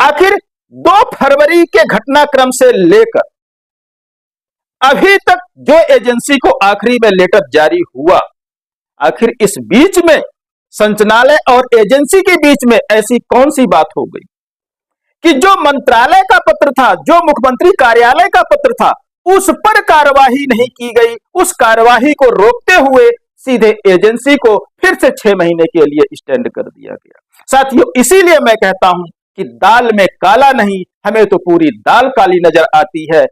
आखिर 2 फरवरी के घटनाक्रम से लेकर अभी तक जो एजेंसी को आखिरी में लेटर जारी हुआ, आखिर इस बीच में संचालनालय और एजेंसी के बीच में ऐसी कौन सी बात हो गई कि जो मंत्रालय का पत्र था, जो मुख्यमंत्री कार्यालय का पत्र था, उस पर कार्यवाही नहीं की गई। उस कार्यवाही को रोकते हुए सीधे एजेंसी को फिर से 6 महीने के लिए स्टैंड कर दिया गया। साथियों, इसीलिए मैं कहता हूं कि दाल में काला नहीं, हमें तो पूरी दाल काली नजर आती है।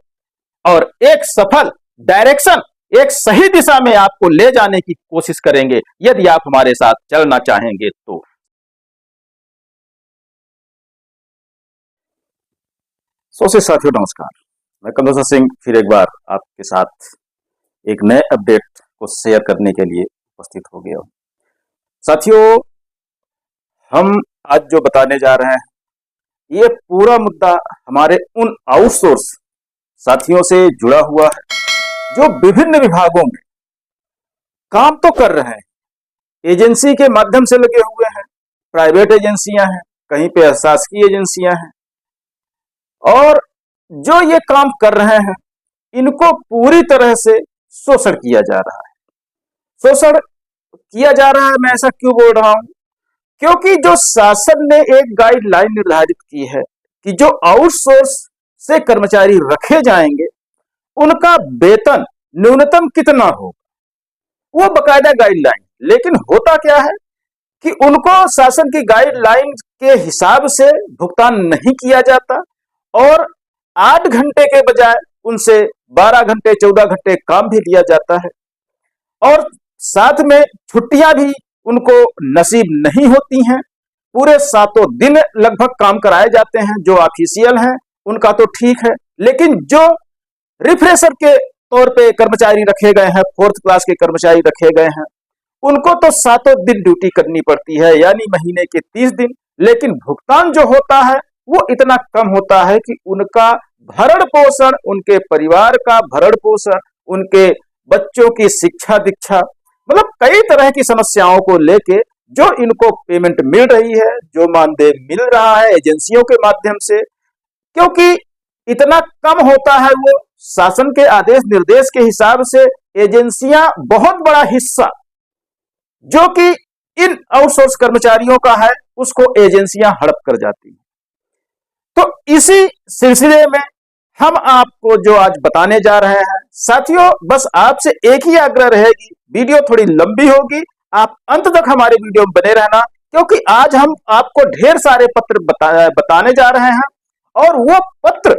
और एक सफल डायरेक्शन, एक सही दिशा में आपको ले जाने की कोशिश करेंगे यदि आप हमारे साथ चलना चाहेंगे तो। साथियों नमस्कार, मैं कमलेश्वर सिंह फिर एक बार आपके साथ एक नए अपडेट को शेयर करने के लिए उपस्थित हो गया हूं। साथियों, हम आज जो बताने जा रहे हैं, ये पूरा मुद्दा हमारे उन आउटसोर्स साथियों से जुड़ा हुआ है जो विभिन्न विभागों में काम तो कर रहे हैं, एजेंसी के माध्यम से लगे हुए हैं, प्राइवेट एजेंसियां हैं, कहीं पे शासकीय एजेंसियां हैं, और जो ये काम कर रहे हैं इनको पूरी तरह से शोषण किया जा रहा है। शोषण किया जा रहा है, मैं ऐसा क्यों बोल रहा हूं? क्योंकि जो शासन ने एक गाइडलाइन निर्धारित की है कि जो आउटसोर्स से कर्मचारी रखे जाएंगे उनका वेतन न्यूनतम कितना होगा, वो बकायदा गाइडलाइन। लेकिन होता क्या है कि उनको शासन की गाइडलाइन के हिसाब से भुगतान नहीं किया जाता और 8 घंटे के बजाय उनसे 12 घंटे 14 घंटे काम भी लिया जाता है, और साथ में छुट्टियां भी उनको नसीब नहीं होती हैं। पूरे 7 दिन लगभग काम कराए जाते हैं। जो ऑफिशियल हैं उनका तो ठीक है, लेकिन जो रिफ्रेशर के तौर पे कर्मचारी रखे गए हैं, 4th क्लास के कर्मचारी रखे गए हैं, उनको तो 7 दिन ड्यूटी करनी पड़ती है, यानी महीने के 30 दिन। लेकिन भुगतान जो होता है वो इतना कम होता है कि उनका भरण पोषण, उनके परिवार का भरण पोषण, उनके बच्चों की शिक्षा दीक्षा, मतलब कई तरह की समस्याओं को लेके जो इनको पेमेंट मिल रही है, जो मानदेय मिल रहा है एजेंसियों के माध्यम से, क्योंकि इतना कम होता है, वो शासन के आदेश निर्देश के हिसाब से एजेंसियां बहुत बड़ा हिस्सा जो कि इन आउटसोर्स कर्मचारियों का है उसको एजेंसियां हड़प कर जाती हैं। तो इसी सिलसिले में हम आपको जो आज बताने जा रहे हैं, साथियों बस आपसे एक ही आग्रह रहेगी, वीडियो थोड़ी लंबी होगी, आप अंत तक हमारे वीडियो में बने रहना, क्योंकि आज हम आपको ढेर सारे पत्र बताने जा रहे हैं, और वो पत्र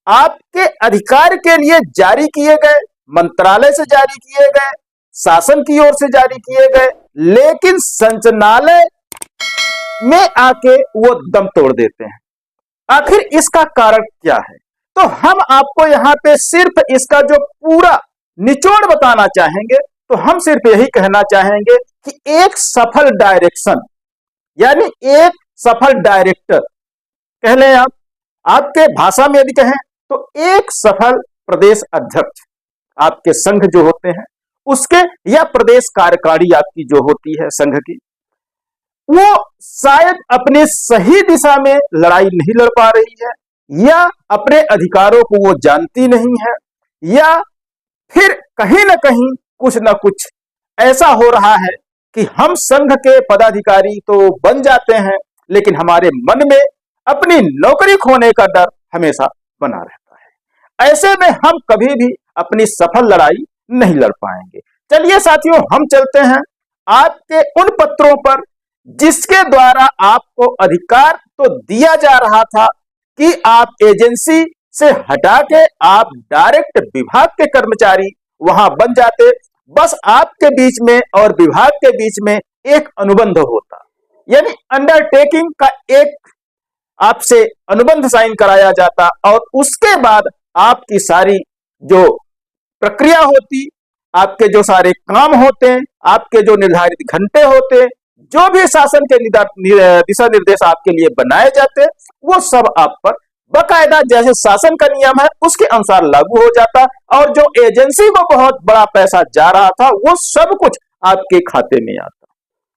आपके अधिकार के लिए जारी किए गए, मंत्रालय से जारी किए गए, शासन की ओर से जारी किए गए, लेकिन संचालनालय में आके वो दम तोड़ देते हैं। आखिर इसका कारण क्या है? तो हम आपको यहां पे सिर्फ इसका जो पूरा निचोड़ बताना चाहेंगे। तो हम सिर्फ यही कहना चाहेंगे कि एक सफल डायरेक्शन, यानी एक सफल डायरेक्टर कह लें आप, आपके भाषा में यदि कहें तो एक सफल प्रदेश अध्यक्ष आपके संघ जो होते हैं उसके, या प्रदेश कार्यकारिणी आपकी जो होती है संघ की, वो शायद अपने सही दिशा में लड़ाई नहीं लड़ पा रही है, या अपने अधिकारों को वो जानती नहीं है, या फिर कहीं ना कहीं कुछ ना कुछ ऐसा हो रहा है कि हम संघ के पदाधिकारी तो बन जाते हैं लेकिन हमारे मन में अपनी नौकरी खोने का डर हमेशा बना रहता है। ऐसे में हम कभी भी अपनी सफल लड़ाई नहीं लड़ पाएंगे। चलिए साथियों, हम चलते हैं आपके उन पत्रों पर जिसके द्वारा आपको अधिकार तो दिया जा रहा था कि आप एजेंसी से हटा के आप डायरेक्ट विभाग के कर्मचारी वहां बन जाते। बस आपके बीच में और विभाग के बीच में एक अनुबंध होता, यानी अंडरटेकिंग का एक आपसे अनुबंध साइन कराया जाता, और उसके बाद आपकी सारी जो प्रक्रिया होती, आपके जो सारे काम होते हैं, आपके जो निर्धारित घंटे होते, जो भी शासन के दिशा निर्देश आपके लिए बनाए जाते, वो सब आप पर बकायदा जैसे शासन का नियम है उसके अनुसार लागू हो जाता, और जो एजेंसी को बहुत बड़ा पैसा जा रहा था वो सब कुछ आपके खाते में आता,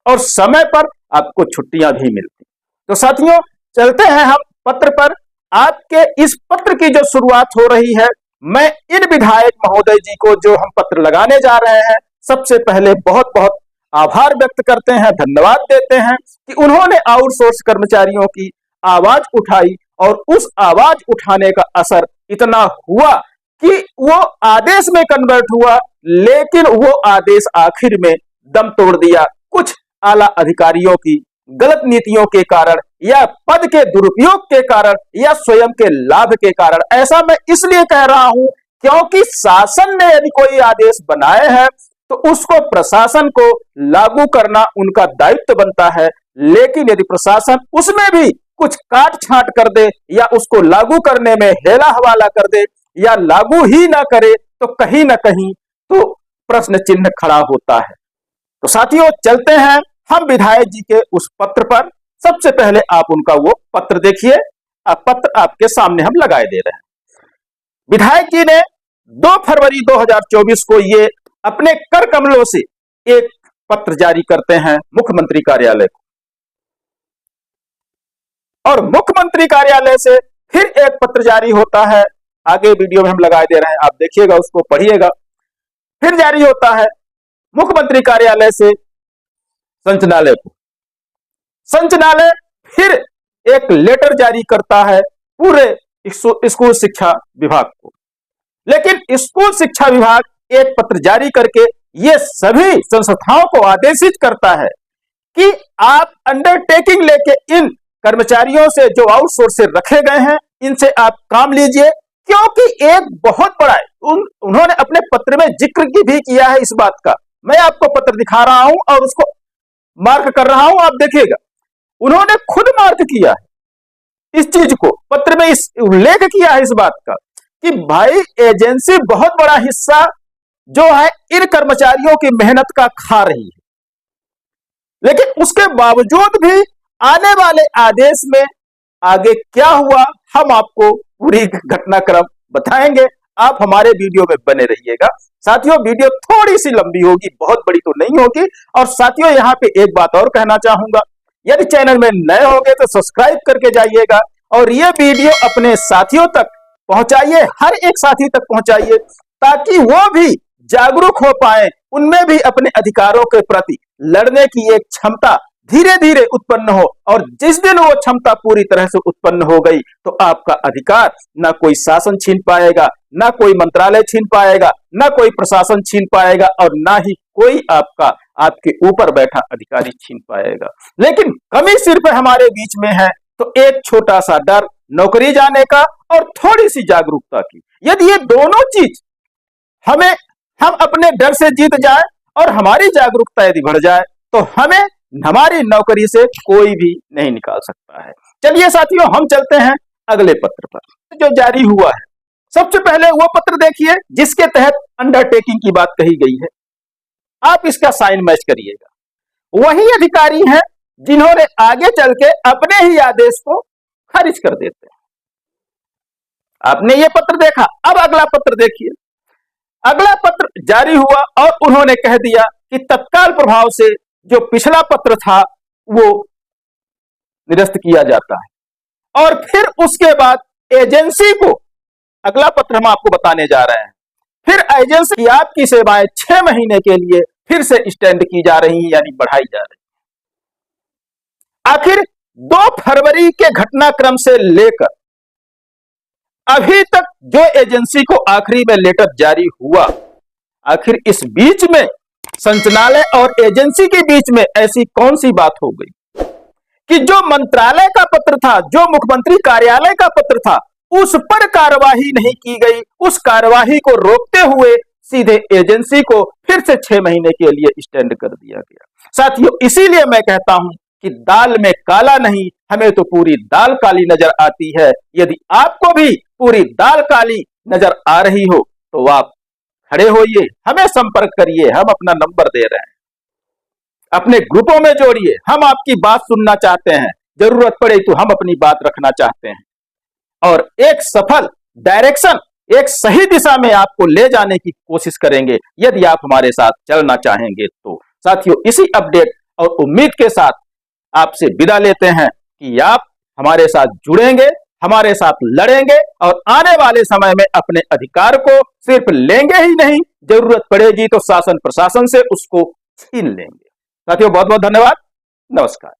और समय पर आपको छुट्टियां भी मिलती। तो साथियों चलते हैं हम पत्र पर। आपके इस पत्र की जो शुरुआत हो रही है, मैं इन विधायक महोदय जी को जो हम पत्र लगाने जा रहे हैं, सबसे पहले बहुत बहुत आभार व्यक्त करते हैं, धन्यवाद देते हैं कि उन्होंने आउटसोर्स कर्मचारियों की आवाज उठाई और उस आवाज उठाने का असर इतना हुआ कि वो आदेश में कन्वर्ट हुआ, लेकिन वो आदेश आखिर में दम तोड़ दिया कुछ आला अधिकारियों की गलत नीतियों के कारण, या पद के दुरुपयोग के कारण, या स्वयं के लाभ के कारण। ऐसा मैं इसलिए कह रहा हूं क्योंकि शासन ने यदि कोई आदेश बनाए हैं तो उसको प्रशासन को लागू करना उनका दायित्व बनता है, लेकिन यदि प्रशासन उसमें भी कुछ काट छांट कर दे या उसको लागू करने में हेला हवाला कर दे या लागू ही ना करे तो कहीं ना कहीं तो प्रश्न चिन्ह खड़ा होता है। तो साथियों, चलते हैं हम विधायक जी के उस पत्र पर। सबसे पहले आप उनका वो पत्र देखिए। पत्र आपके सामने हम लगाए दे रहे हैं। विधायक जी ने 2 फरवरी 2024 को ये अपने कर कमलों से एक पत्र जारी करते हैं मुख्यमंत्री कार्यालय को, और मुख्यमंत्री कार्यालय से फिर एक पत्र जारी होता है। आगे वीडियो में हम लगाए दे रहे हैं, आप देखिएगा, उसको पढ़िएगा। फिर जारी होता है मुख्यमंत्री कार्यालय से संचालय को। संचालय फिर एक लेटर जारी करता है पूरे स्कूल शिक्षा विभाग को। लेकिन स्कूल शिक्षा विभाग एक पत्र जारी करके ये सभी संस्थाओं को आदेशित करता है कि आप अंडरटेकिंग लेके इन कर्मचारियों से जो आउटसोर्स से रखे गए हैं, इनसे आप काम लीजिए, क्योंकि एक बहुत बड़ा उन्होंने अपने पत्र में जिक्र भी किया है इस बात का। मैं आपको पत्र दिखा रहा हूं और उसको मार्क कर रहा हूं, आप देखिएगा। उन्होंने खुद मार्क किया है इस चीज को, पत्र में इस उल्लेख किया है इस बात का कि भाई एजेंसी बहुत बड़ा हिस्सा जो है इन कर्मचारियों की मेहनत का खा रही है। लेकिन उसके बावजूद भी आने वाले आदेश में आगे क्या हुआ, हम आपको पूरी घटनाक्रम बताएंगे। आप हमारे वीडियो में बने रहिएगा। साथियों, वीडियो थोड़ी सी लंबी होगी, बहुत बड़ी तो नहीं होगी। और साथियों, यहाँ पे एक बात और कहना चाहूंगा, यदि चैनल में नए होंगे तो सब्सक्राइब करके जाइएगा और ये वीडियो अपने साथियों तक पहुंचाइए, हर एक साथी तक पहुंचाइए, ताकि वो भी जागरूक हो पाए, उनमें भी अपने अधिकारों के प्रति लड़ने की एक क्षमता धीरे धीरे उत्पन्न हो। और जिस दिन वो क्षमता पूरी तरह से उत्पन्न हो गई तो आपका अधिकार ना कोई शासन छीन पाएगा, ना कोई मंत्रालय छीन पाएगा, ना कोई प्रशासन छीन पाएगा, और ना ही कोई आपके ऊपर बैठा अधिकारी छीन पाएगा। लेकिन कमी सिर्फ हमारे बीच में है, तो एक छोटा सा डर नौकरी जाने का और थोड़ी सी जागरूकता की। यदि ये दोनों चीज हम अपने डर से जीत जाए और हमारी जागरूकता यदि बढ़ जाए तो हमें हमारी नौकरी से कोई भी नहीं निकाल सकता है। चलिए साथियों, हम चलते हैं अगले पत्र पर जो जारी हुआ है। सबसे पहले वो पत्र देखिए जिसके तहत अंडरटेकिंग की बात कही गई है। आप इसका साइन मैच करिएगा। वही अधिकारी हैं जिन्होंने आगे चल के अपने ही आदेश को खारिज कर देते हैं। आपने ये पत्र देखा, अब अगला पत्र देखिए। अगला पत्र जारी हुआ और उन्होंने कह दिया कि तत्काल प्रभाव से जो पिछला पत्र था वो निरस्त किया जाता है। और फिर उसके बाद एजेंसी को, अगला पत्र हम आपको बताने जा रहे हैं, फिर एजेंसी की आपकी सेवाएं 6 महीने के लिए फिर से एक्सटेंड की जा रही हैं, यानी बढ़ाई जा रही है। आखिर 2 फरवरी के घटनाक्रम से लेकर अभी तक जो एजेंसी को आखिरी में लेटर जारी हुआ, आखिर इस बीच में संचालय और एजेंसी के बीच में ऐसी कौन सी बात हो गई कि जो मंत्रालय का पत्र था, जो मुख्यमंत्री कार्यालय का पत्र था, उस पर कार्यवाही नहीं की गई। उस कार्यवाही को रोकते हुए सीधे एजेंसी को फिर से 6 महीने के लिए एक्सटेंड कर दिया गया। साथियों, इसीलिए मैं कहता हूं कि दाल में काला नहीं, हमें तो पूरी दाल काली नजर आती है। यदि आपको भी पूरी दाल काली नजर आ रही हो तो आप खड़े होइए, हमें संपर्क करिए, हम अपना नंबर दे रहे हैं, अपने ग्रुपों में जोड़िए। हम आपकी बात सुनना चाहते हैं, जरूरत पड़े तो हम अपनी बात रखना चाहते हैं और एक सफल डायरेक्शन, एक सही दिशा में आपको ले जाने की कोशिश करेंगे यदि आप हमारे साथ चलना चाहेंगे तो। साथियों, इसी अपडेट और उम्मीद के साथ आपसे विदा लेते हैं कि आप हमारे साथ जुड़ेंगे, हमारे साथ लड़ेंगे और आने वाले समय में अपने अधिकार को सिर्फ लेंगे ही नहीं, जरूरत पड़ेगी तो शासन प्रशासन से उसको छीन लेंगे। साथियों, बहुत बहुत धन्यवाद। नमस्कार।